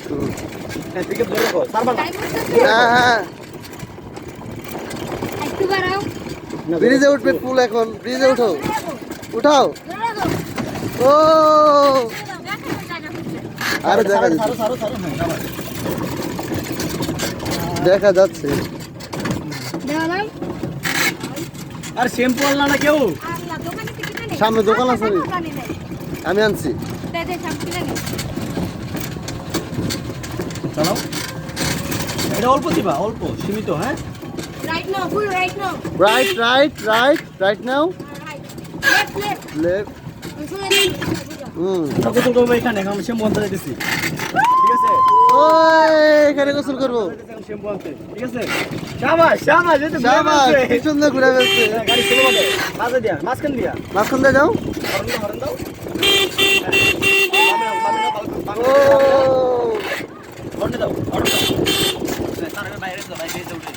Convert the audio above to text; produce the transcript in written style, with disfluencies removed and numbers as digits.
Pickup ধরে রাখো সারবা না হ্যাঁ একটু বাড়াও ব্রিজে উঠবে ফুল এখন ব্রিজে উঠো উঠাও ও আরে দেখা যাচ্ছে সারো হ্যাঁ দেখা যাচ্ছে দেওয়ালাম আর শ্যাম্পু আনলা না কেউ আল্লাহ দোকানে থেকে কিনে সামনে দোকান আছে নি? দোকানে নেই আমি আনছি দে সামনে কিনে নে চালাও এটা অল্প দিবা অল্প সীমিত হ্যাঁ রাইট নাও ফুল right now right now right left left শুনে দিন আমরা গোসল করবো এখানে এখন শ্যাম্পু আনতে যাইতেছি ঠিক আছে ওই এখানে গোসল করবো শ্যাম্পু আনতে ঠিক আছে শাবাশ এই তো শাবাশ কি সুন্দর ঘুরে ফেলছে গাড়ি চলে যাবে মাঝে দিয়া মাঝখান দিয়া মাঝখান দিয়ে যাও হরন দাও ও হরন দাও তার বাইরে দাও বাইরে উঠে